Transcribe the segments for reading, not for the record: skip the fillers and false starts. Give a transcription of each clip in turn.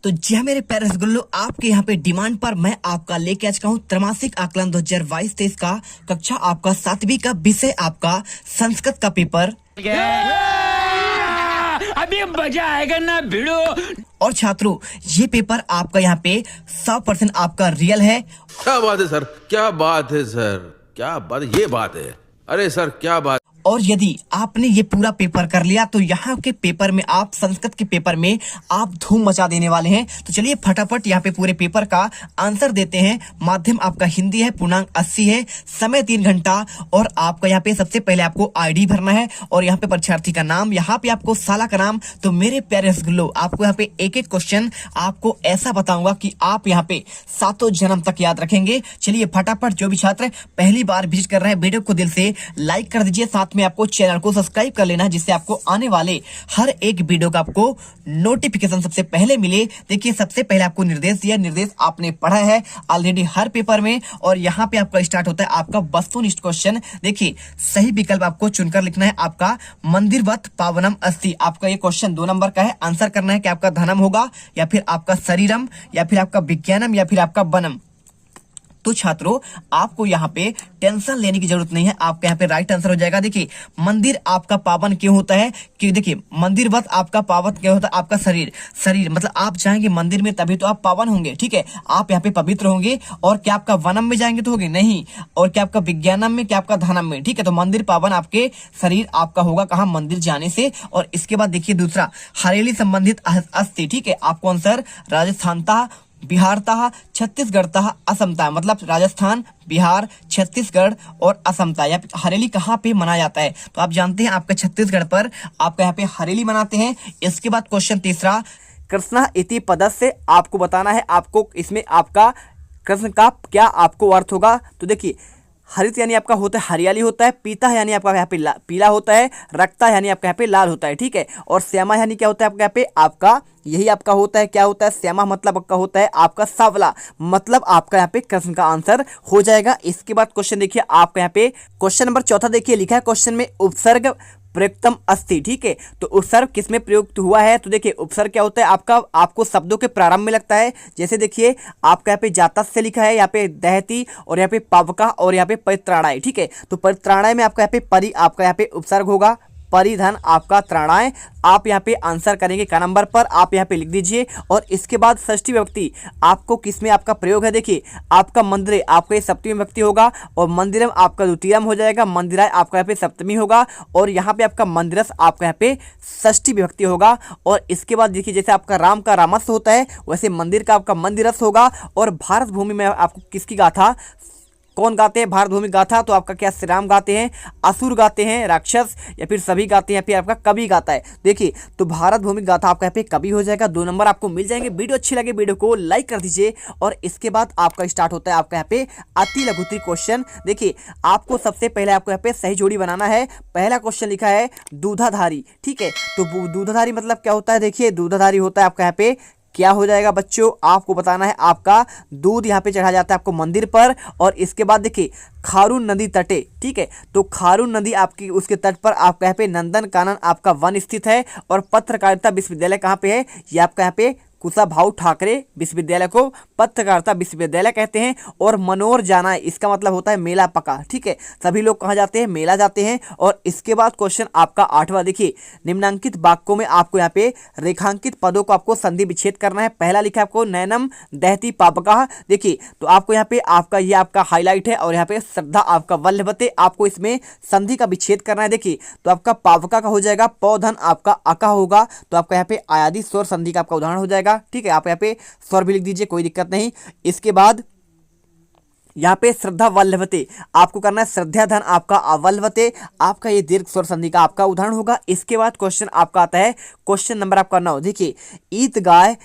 तो जी हाँ मेरे प्यारे रसगुल्लो, आपके यहाँ पे डिमांड पर मैं आपका लेके आ चुका हूँ त्रैमासिक आकलन 2022-23 का कक्षा आपका 7वीं का विषय आपका संस्कृत का पेपर। अभी मजा आएगा ना भिड़ो। और छात्रों, ये पेपर आपका यहाँ पे 100% आपका रियल है। क्या बात है सर, क्या बात है सर, क्या बात, ये बात है। अरे सर क्या बात। और यदि आपने ये पूरा पेपर कर लिया तो यहाँ के पेपर में आप संस्कृत के पेपर में आप धूम मचा देने वाले हैं। तो चलिए फटाफट यहाँ पे पूरे पेपर का आंसर देते हैं। माध्यम आपका हिंदी है, पूर्णांक 80 है, समय 3 घंटा। और आपका यहाँ पे सबसे पहले आपको आईडी भरना है और यहाँ पे परीक्षार्थी का नाम, यहाँ पे आपको साला का नाम। तो मेरे प्यारे रसगुल्लो, आपको यहाँ पे एक एक क्वेश्चन आपको ऐसा बताऊंगा कि आप यहाँ पे 7 जन्म तक याद रखेंगे। चलिए फटाफट, जो भी छात्र पहली बार विजिट कर रहे हैं वीडियो को दिल से लाइक कर दीजिए, साथ में आपको चैनल को सब्सक्राइब कर लेना है, जिससे आपको आने वाले हर एक वीडियो का आपको नोटिफिकेशन सबसे पहले मिले। देखिए सबसे पहले आपको निर्देश दिया, निर्देश आपने पढ़ा है ऑलरेडी हर पेपर में। और यहाँ पे आपका स्टार्ट होता है आपका वस्तुनिष्ठ क्वेश्चन। देखिए सही विकल्प आपको चुनकर लिखना है आपका मंदिरवत पावनम अस्ति। आपका ये क्वेश्चन 2 नंबर का है। आंसर करना है कि आपका धनम होगा या फिर आपका शरीरम या फिर आपका विज्ञानम या फिर आपका वनम। तो छात्रों, आपको यहाँ पे टेंशन लेने की जरूरत नहीं है, आपका यहाँ पे राइट आंसर हो जाएगा। देखिए मंदिर आपका पावन क्यों होता है, कि देखिए मंदिरवत आपका पावन क्यों होता है, आपका शरीर, शरीर मतलब आप जाएंगे मंदिर में तभी तो आप पावन होंगे, ठीक है, आप यहाँ पे पवित्र होंगे। और क्या आपका वनम में जाएंगे तो होंगे नहीं, और क्या आपका विज्ञानम में, क्या आपका धनम में, ठीक है। तो मंदिर पावन आपके शरीर आपका होगा कहाँ, मंदिर जाने से। और इसके बाद देखिए दूसरा, हरेली संबंधित अस्ति, ठीक है। आपको आंसर राजस्थानता, बिहारता, छत्तीसगढ़ता, असमता, मतलब राजस्थान, बिहार, छत्तीसगढ़ और असमता। या हरेली कहाँ पे मनाया जाता है, तो आप जानते हैं आपके छत्तीसगढ़ पर आपका यहाँ पे हरेली मनाते हैं। इसके बाद क्वेश्चन तीसरा, कृष्णा इति पदस्य, आपको बताना है आपको इसमें आपका कृष्ण का क्या आपको अर्थ होगा। तो देखिए हरित यानी आपका होता है हरियाली होता है, पीता यानी आपका यहाँ पे पीला होता है, रक्ता यानी आपका यहाँ पे लाल होता है, ठीक है। और श्यामा यानी क्या होता है आपका यहाँ पे, आपका यही आपका होता है, क्या होता है, श्यामा मतलब आपका होता है आपका सांवला, मतलब आपका यहाँ पे कृष्ण का आंसर हो जाएगा। इसके बाद क्वेश्चन देखिए आपका यहाँ पे क्वेश्चन नंबर 4 देखिए लिखा है क्वेश्चन में उपसर्ग प्रयुक्तम अस्ति, ठीक है। तो उपसर्ग किसमें प्रयुक्त हुआ है, तो देखिए उपसर्ग क्या होता है आपका, आपको शब्दों के प्रारंभ में लगता है। जैसे देखिए आपका यहाँ पे जाता से लिखा है, यहाँ पे दहती और यहाँ पे पावका और यहाँ पे परित्राणाय, ठीक है। तो परित्राणाय में आपका यहाँ पे परि आपका यहाँ पे उपसर्ग होगा, परिधन आपका त्राणाय। आप यहाँ पे आंसर करेंगे का नंबर पर, आप यहाँ पे लिख दीजिए। और इसके बाद षष्ठी विभक्ति आपको किसमें आपका प्रयोग है, देखिए आपका मंदिरे आपका ये सप्तमी विभक्ति होगा, और मंदिरम आपका द्वितीयम हो जाएगा, मंदिराय आपका यहाँ पे सप्तमी होगा, और यहाँ पे आपका मंदिरस आपका यहाँ पे षष्ठी विभक्ति होगा। और इसके बाद देखिए जैसे आपका राम का रामस्व होता है, वैसे मंदिर का आपका मंदिरस होगा। और भारत भूमि में आपको किसकी गाथा कौन गाते हैं, भारत भूमि गाथा, तो आपका क्या श्री राम गाते हैं, असुर गाते हैं, राक्षस, या फिर सभी गाते हैं, फिर आपका कवि गाता है। देखिए तो भारत भूमि गाथा आपका यहाँ पे कवि हो जाएगा, 2 नंबर आपको मिल जाएंगे। वीडियो अच्छी लगे वीडियो को लाइक कर दीजिए। और इसके बाद आपका स्टार्ट होता है आपका यहाँ पे अति लघुत्री क्वेश्चन। देखिए आपको सबसे पहले आपको यहाँ पे सही जोड़ी बनाना है। पहला क्वेश्चन लिखा है दूधाधारी, ठीक है। तो दूधाधारी मतलब क्या होता है, देखिए दूधाधारी होता है आपका यहाँ पे क्या हो जाएगा बच्चों, आपको बताना है आपका दूध यहाँ पे चढ़ा जाता है आपको मंदिर पर। और इसके बाद देखिए खारून नदी तटे, ठीक है। तो खारून नदी आपकी उसके तट पर आपका यहाँ पे नंदन कानन आपका वन स्थित है। और पत्रकारिता विश्वविद्यालय कहाँ पे है, ये आपका यहाँ पे कुशाभाऊ ठाकरे विश्वविद्यालय को पत्रकारिता विश्वविद्यालय कहते हैं। और मनोर जाना है, इसका मतलब होता है मेला पका, ठीक है। सभी लोग कहाँ जाते हैं, मेला जाते हैं। और इसके बाद क्वेश्चन आपका 8वां, देखिए निम्नांकित वाक्यों में आपको यहाँ पे रेखांकित पदों को आपको संधि विच्छेद करना है। पहला लिखा है आपको नैनम दहती पावका, देखिए तो आपको यहाँ पे आपका ये आपका हाईलाइट है। और यहाँ पे श्रद्धा आपका वल्लभते, आपको इसमें संधि का विच्छेद करना है। देखिए तो आपका पावका का हो जाएगा पौधन आपका अका होगा, तो आपका यहाँ पे आयादी स्वर संधि का आपका उदाहरण हो जाएगा, ठीक है। आप यहाँ पे स्वर भी लिख दीजिए, कोई दिक्कत नहीं। इसके बाद यहाँ पे श्रद्धा वल्लभते आपको करना है श्रद्धा धन आपका अवल्लभते, आपका ये दीर्घ स्वर संधि का आपका उदाहरण होगा। इसके बाद क्वेश्चन आपका आता है क्वेश्चन नंबर आपका 9, देखिए ईद गाय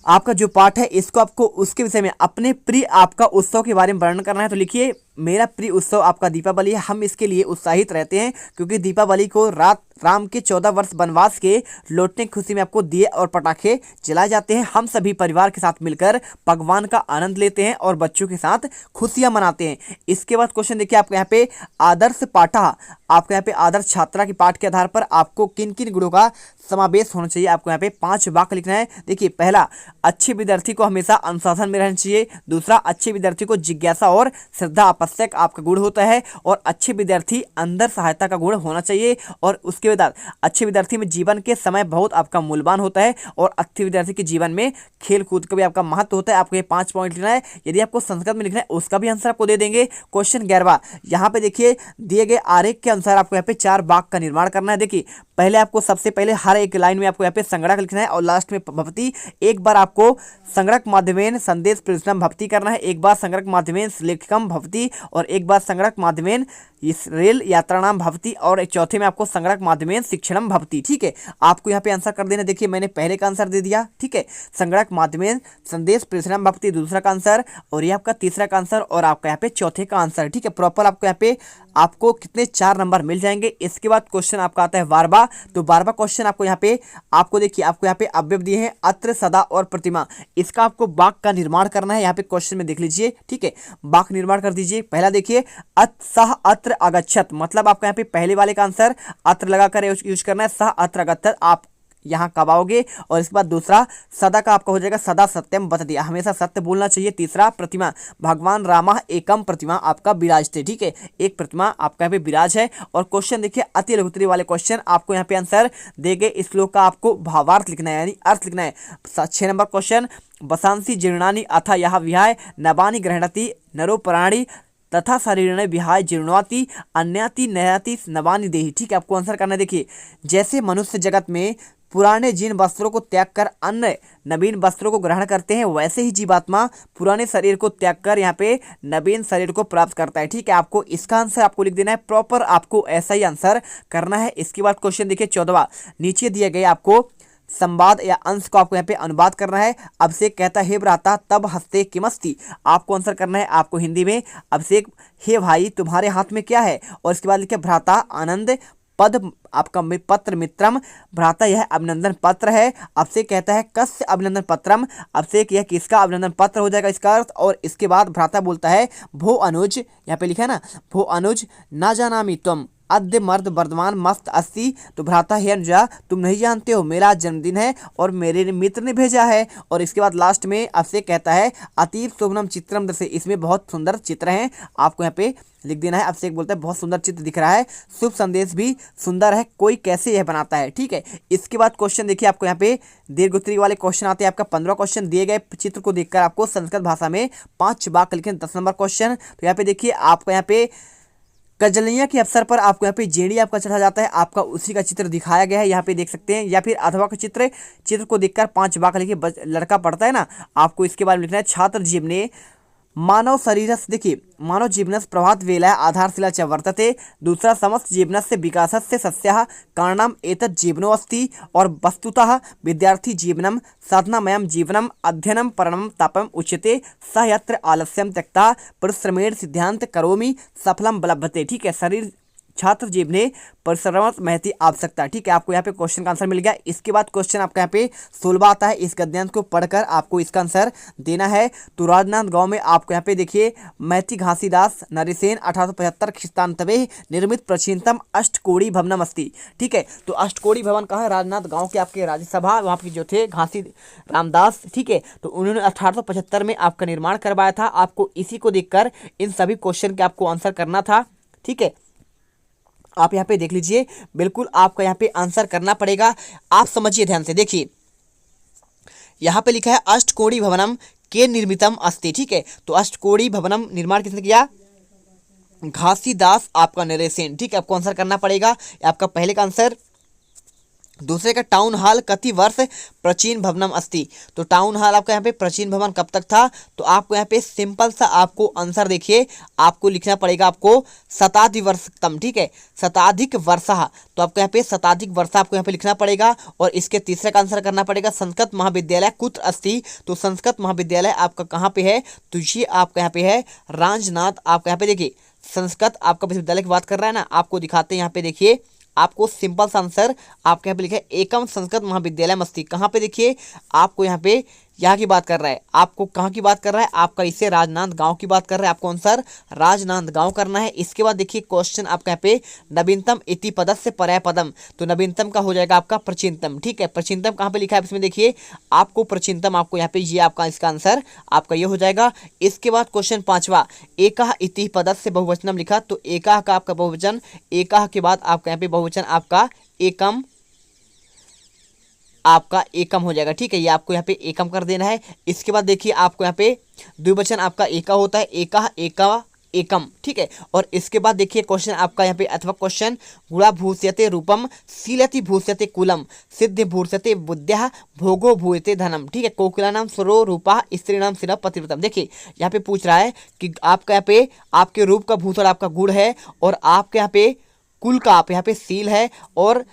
आपका जो पाठ है इसको आपको उसके विषय में अपने प्रिय आपका उत्सव के बारे में वर्णन करना है। तो लिखिए मेरा प्रिय उत्सव आपका दीपावली है, हम इसके लिए उत्साहित रहते हैं क्योंकि दीपावली को रात राम के 14 वर्ष वनवास के लौटने की खुशी में आपको दिए और पटाखे जलाए जाते हैं। हम सभी परिवार के साथ मिलकर भगवान का आनंद लेते हैं और बच्चों के साथ खुशियां मनाते हैं। इसके बाद क्वेश्चन देखिए आपको यहाँ पे आदर्श पाठा, आपको यहाँ पे आदर्श छात्रा के पाठ के आधार पर आपको किन किन गुणों का समावेश होना चाहिए। आपको यहाँ पे 5 वाक्य लिखना है। देखिए, पहला, अच्छे विद्यार्थी को हमेशा अनुशासन में रहना चाहिए। दूसरा, अच्छे विद्यार्थी को जिज्ञासा और श्रद्धा आवश्यक आपका गुण होता है। और अच्छे विद्यार्थी अंदर सहायता का गुण होना चाहिए। और उसके बाद अच्छे विद्यार्थी में जीवन के समय बहुत आपका मूल्यवान होता है। और अच्छे विद्यार्थी के जीवन में खेल कूद का भी आपका महत्व होता है। आपको ये 5 पॉइंट लिखना है। यदि आपको संस्कृत में लिखना है उसका भी आंसर आपको दे देंगे। क्वेश्चन 11, यहाँ पे देखिए दिए गए आरेख के अनुसार आपको यहाँ पे 4 वाक्य का निर्माण करना है। देखिए, पहले आपको सबसे पहले हर एक लाइन में आपको यहाँ पे संगणक लिखना है और लास्ट में भवती। एक बार आपको संगणक माध्यमेन संदेश प्रेषणम भवती करना है, एक बार संगणक माध्यमेन लेखकम भवती और एक बार संगणक माध्यमेन इस रेल यात्रा नाम भवती और एक चौथे में आपको संगणक माध्यमेन शिक्षणम भवती। ठीक है, आपको यहाँ पे आंसर कर देना। देखिए, मैंने पहले का आंसर दे दिया। ठीक है, संगणक माध्यमेन संदेश प्रेषणम भवती दूसरा का आंसर और ये आपका तीसरा का आंसर और आपका यहाँ पे चौथे का आंसर। ठीक है, प्रॉपर आपको यहाँ पे आपको कितने 4 नंबर मिल जाएंगे। इसके बाद क्वेश्चन आपका आता है 12वां। तो 12वां क्वेश्चन आपको यहाँ पे आपको देखिए आपको यहाँ पे अवयव दिए हैं अत्र, सदा और प्रतिमा। इसका आपको वाक्य का निर्माण करना है। यहाँ पे क्वेश्चन में देख लीजिए। ठीक है, वाक्य निर्माण कर दीजिए। पहला देखिए, सह अत्र अगच्छत, मतलब आपका यहाँ पे पहले वाले का आंसर अत्र लगाकर यूज करना है। सह अत्र अगच्छत आप यहाँ कब आओगे। और इसके बाद दूसरा, सदा का आपका हो जाएगा सदा सत्यम वदति, हमेशा सत्य बोलना चाहिए। तीसरा, प्रतिमा, भगवान रामा एकम प्रतिमा आपका विराजते। ठीक है, एक प्रतिमा आपका यहाँ पे विराज है। और क्वेश्चन देखिए अति लघुत्तरी वाले क्वेश्चन आपको यहाँ पे आंसर दे गए। इस श्लोक का आपको भावार्थ लिखना है यानी अर्थ लिखना है। 6 नंबर क्वेश्चन, वसांसी जीर्णानि अथ यह विहाय नवानि गृह्णाति नरो प्राणी तथा शरीर विहाय जीर्णवाति अन्याति नयाति नवानि देहि। ठीक है, आपको आंसर करना है। देखिए, जैसे मनुष्य जगत में पुराने जिन वस्त्रों को त्याग कर अन्य नवीन वस्त्रों को ग्रहण करते हैं, वैसे ही जीवात्मा पुराने शरीर को त्याग कर यहाँ पे नवीन शरीर को प्राप्त करता है। ठीक है, आपको इसका आंसर आपको लिख देना है। प्रॉपर आपको ऐसा ही आंसर करना है। इसके बाद क्वेश्चन देखिए 14वां, नीचे दिए गए आपको संवाद या अंश को आपको यहाँ पे अनुवाद करना है। अभिषेक कहता है, हे भ्राता तब हंसते किमस्ति, आपको आंसर करना है। आपको हिंदी में अभिषेक, हे भाई तुम्हारे हाथ में क्या है। और इसके बाद लिखे भ्राता आनंद पद आपका पत्र मित्रम, भ्राता यह अभिनंदन पत्र है। अभिषेक कहता है कस्य अभिनंदन पत्रम, अभिषेक यह किसका अभिनंदन पत्र हो जाएगा इसका अर्थ। और इसके बाद भ्राता बोलता है भो अनुज, यहाँ पे लिखा है ना भो अनुज ना जानामि तुम अद्य मर्द वर्धमान मस्त अस्सी, तो भ्राता हे अनुजा तुम नहीं जानते हो मेरा जन्मदिन है और मेरे मित्र ने भेजा है। और इसके बाद लास्ट में अभिषेक कहता है अतीव शोभनम चित्रम दृश्य, इसमें बहुत सुंदर चित्र हैं, आपको यहाँ पे लिख देना है। अभिषेक बोलता है बहुत सुंदर चित्र दिख रहा है, शुभ संदेश भी सुंदर है, कोई कैसे यह बनाता है। ठीक है, इसके बाद क्वेश्चन देखिए आपको यहाँ पे दीर्घोत्तरी वाले क्वेश्चन आते हैं। आपका 15वां क्वेश्चन, दिए गए चित्र को देखकर आपको संस्कृत भाषा में 5 वाक्य लिखें। 10 नंबर क्वेश्चन, तो यहाँ पे देखिए आपको यहाँ पे कजलियां के अवसर पर आपको यहाँ पे जेडी आपका चढ़ा जाता है, आपका उसी का चित्र दिखाया गया है, यहाँ पे देख सकते हैं। या फिर अथवा का चित्र को देखकर 5 वाक्य लिखिए। लड़का पढ़ता है ना, आपको इसके बारे में लिखना है। छात्र जीवने मानव शरीरस, देखिए मानव जीवनस प्रभात वेला आधारशिला च वर्तते। दूसरा, समस्त जीवनस्य विकासस्य सस्यः कारणम एतत् जीवनो अस्ति। और वस्तुतः विद्यार्थी जीवनम साधनामयम जीवनम अध्ययनम परणम तापम उच्यते स यत्र आलस्यम त्यक्ता परिश्रमेण सिद्धांत करोमि सफलम बलभते। ठीक है, शरीर छात्र जीवने परिश्रम महती आवश्यकता। ठीक है, आपको यहाँ पे क्वेश्चन का आंसर मिल गया। इसके बाद क्वेश्चन आपका यहाँ पे 16वां आता है। इस गद्यांश को पढ़कर आपको इसका आंसर देना है। तो राजनांदगांव में आपको यहाँ पे देखिए मैथी घासीदास नरिसेन 1875 ख्रिस्तानतवे निर्मित प्राचीनतम अष्टकोणी भवनम अस्ति। ठीक है, तो अष्टकोणी भवन कहाँ है, राजनांदगांव के आपके राज्यसभा वहाँ के जो थे घासी रामदास। ठीक है, तो उन्होंने 1875 में आपका निर्माण करवाया था। आपको इसी को देखकर इन सभी क्वेश्चन के आपको आंसर करना था। ठीक है, आप यहाँ पे देख लीजिए, बिल्कुल आपका यहाँ पे आंसर करना पड़ेगा। आप समझिए ध्यान से, देखिए यहाँ पे लिखा है अष्टकोणी भवनम के निर्मितम अस्ति। ठीक है, तो अष्टकोणी भवनम निर्माण किसने किया, घासीदास आपका नरेसेन। ठीक है, आपको आंसर करना पड़ेगा। आपका पहले का आंसर। दूसरे का टाउन हॉल कति वर्ष प्राचीन भवनम अस्ति, तो टाउन हॉल आपका यहाँ पे प्राचीन भवन कब तक था। तो आपको यहाँ पे सिंपल सा आपको आंसर देखिए, आपको लिखना पड़ेगा आपको शताधिक वर्षतम। ठीक है, शताधिक वर्षः, तो आपको यहाँ पे शताधिक वर्ष आपको यहाँ पे लिखना पड़ेगा। और इसके तीसरे का आंसर करना पड़ेगा संस्कृत महाविद्यालय कुत्र अस्ति, तो संस्कृत महाविद्यालय आपका कहाँ पे है, तो ये आपका यहाँ पे है राजनाथ। आपका यहाँ पे देखिए संस्कृत आपका विश्वविद्यालय की बात कर रहा है ना, आपको दिखाते हैं यहाँ पे देखिए आपको सिंपल सा आंसर आपके यहाँ पे लिखा है एकम संस्कृत महाविद्यालय मस्ती। कहाँ पे देखिए आपको यहाँ की बात कर रहा है, आपको कहाँ की बात कर रहा है, आपका इससे राजनांदगांव की बात कर रहा है, आपको आंसर राजनांदगांव करना है। इसके बाद देखिए क्वेश्चन आपका यहाँ पे नवीनतम इति पदस्य पर्याय पदम, तो नवीनतम का हो जाएगा आपका प्राचीनतम। ठीक है, प्राचीनतम कहाँ पे लिखा है इसमें देखिए आपको प्राचीनतम, आपको यहाँ पे ये आपका इसका आंसर आपका ये हो जाएगा। इसके बाद क्वेश्चन 5वां एकः इति पदस्य बहुवचनम लिखा, तो एकः का आपका बहुवचन, एकः के बाद आपका यहाँ पे बहुवचन आपका एकम, आपका एकम हो जाएगा। ठीक है, ये आपको यहाँ पे एकम कर देना है। इसके बाद देखिए आपको यहाँ पे द्विवचन आपका एका होता है, एका एका एकम। ठीक है, और इसके बाद देखिए क्वेश्चन आपका यहाँ पे अथवा क्वेश्चन गुणा भूष्यते रूपम शीलति भूष्यते कुलम सिद्ध भूष्यते बुद्ध्या भोगो भूयते धनम। ठीक है, कोकिला नाम स्वरो रूपा स्त्री नाम शिला पतिव्रतम। देखिए यहाँ पे पूछ रहा है कि आपका यहाँ पे आपके रूप का भूषण आपका गुड़ है, और आपके यहाँ पे कुल का आप यहाँ पे शील है, और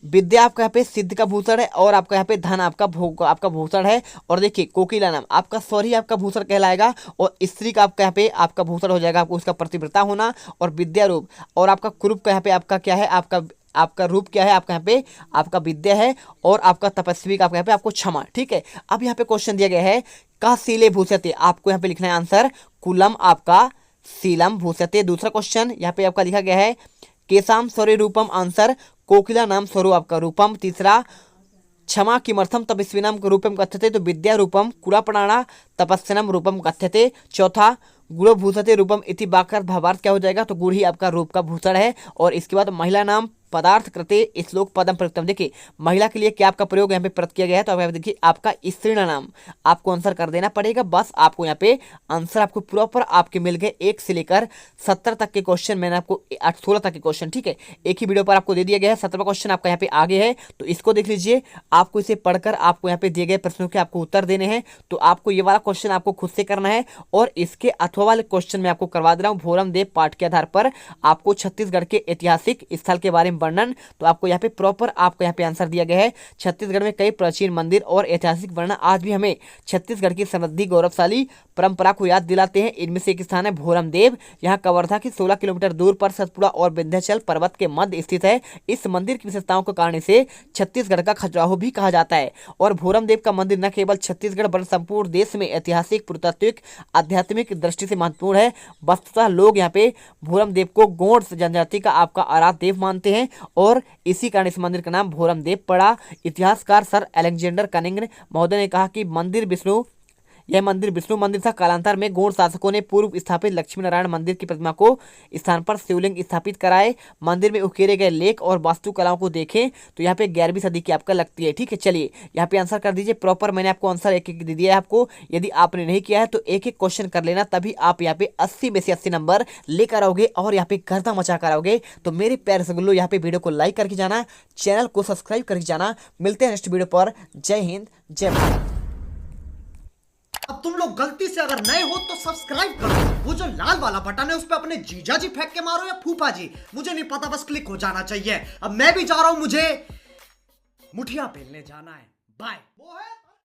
विद्या आपका यहाँ पे सिद्ध का भूषण है, और आपका यहाँ पे धन आपका भोग आपका भूषण है। और देखिए कोकिला नाम आपका स्वरी आपका भूषण कहलाएगा, और स्त्री का आपका यहाँ पे आपका भूषण हो जाएगा आपको उसका प्रतिव्रता होना, और विद्या रूप, और आपका कुरूप का यहाँ पे आपका क्या है, आपका रूप क्या है, आपका यहाँ पे आपका विद्या है, और आपका तपस्वी का आपका यहाँ पे आपको क्षमा। ठीक है, अब यहाँ पे क्वेश्चन दिया गया है का शीले भूषते, आपको यहाँ पे लिखना है आंसर कुलम आपका शीलम भूषते। दूसरा क्वेश्चन यहाँ पे आपका लिखा गया है केशाम स्वरे रूपम, आंसर कोकिला नाम स्वरूप आपका रूपम। तीसरा क्षमा किमर्थम तपस्विनाम रूपम कथ्यते, तो विद्या रूपम कुरापणाना तपस्विनम रूपम कथ्यते। चौथा गुण भूषते रूपम इति वाक्यार्थ भावार्थ क्या हो जाएगा, तो गुड़ ही आपका रूप का भूषण है। और इसके बाद महिला नाम पदार्थ कृते श्लोक पदम प्रयुक्तम, देखिए महिला के लिए क्या आपका प्रयोग यहाँ पे प्रयुक्त किया गया है, तो आप देखिए आपका स्त्री नाम आपको आंसर कर देना पड़ेगा। बस आपको यहाँ पे आंसर आपको प्रॉपर आपके मिल गए 1 से लेकर 70 तक के क्वेश्चन, मैंने आपको 16 तक के क्वेश्चन ठीक है एक ही वीडियो पर आपको दे दिया गया है। 17वां क्वेश्चन आपका यहाँ पे आगे है, तो इसको देख लीजिए। आपको इसे पढ़कर आपको यहाँ पे दिए गए प्रश्नों के आपको उत्तर देने हैं, तो आपको ये वाला क्वेश्चन आपको खुद से करना है, और इसके अथवा वाले क्वेश्चन मैं आपको करवा दे रहा हूँ भोरम देव पाठ के आधार पर। आपको छत्तीसगढ़ के ऐतिहासिक स्थल के बारे में वर्णन, तो आपको यहाँ पे प्रॉपर आपको यहाँ पे आंसर दिया गया है। छत्तीसगढ़ में कई प्राचीन मंदिर और ऐतिहासिक वर्णन आज भी हमें छत्तीसगढ़ की समृद्धि गौरवशाली परंपरा को याद दिलाते हैं। इनमें से एक स्थान है भोरम देव, यहाँ कवर्धा के 16 किलोमीटर दूर पर सतपुड़ा और विंध्याचल पर्वत के मध्य स्थित है। इस मंदिर की विशेषताओं के कारण इसे छत्तीसगढ़ का खजुराहो भी कहा जाता है। और भोरम देव का मंदिर न केवल छत्तीसगढ़ बल्कि संपूर्ण देश में ऐतिहासिक, पुरातात्विक, आध्यात्मिक दृष्टि से महत्वपूर्ण है। वस्तुतः लोग यहाँ पे भोरम देव को गौड़ जनजाति का आपका आराध्य देव मानते हैं, और इसी कारण इस मंदिर का नाम भोरम देव पड़ा। इतिहासकार सर अलेक्जेंडर कनिंग महोदय ने कहा कि यह मंदिर विष्णु मंदिर था। कालांतर में गौड़ शासकों ने पूर्व स्थापित लक्ष्मी नारायण मंदिर की प्रतिमा को स्थान पर शिवलिंग स्थापित कराए। मंदिर में उकेरे गए लेख और वास्तुकलाओं को देखें तो यहाँ पे 11वीं सदी की आपका लगती है। ठीक है, चलिए यहाँ पे आंसर कर दीजिए प्रॉपर। मैंने आपको आंसर एक एक दे दिया है आपको, यदि आपने नहीं किया है तो एक एक क्वेश्चन कर लेना, तभी आप यहाँ पे 80 में से 80 नंबर लेकर आओगे और यहाँ पे गर्दा मचा कर आओगे। तो मेरे प्यारे सगुल्लो यहाँ पे वीडियो को लाइक करके जाना, चैनल को सब्सक्राइब करके जाना। मिलते हैं नेक्स्ट वीडियो पर। जय हिंद, जय भारत। अब तुम लोग गलती से अगर नए हो तो सब्सक्राइब करो, वो जो लाल वाला बटन है उस पर अपने जीजा जी फेंक के मारो या फूफा जी, मुझे नहीं पता, बस क्लिक हो जाना चाहिए। अब मैं भी जा रहा हूं, मुझे मुठिया पेलने जाना है। बाय।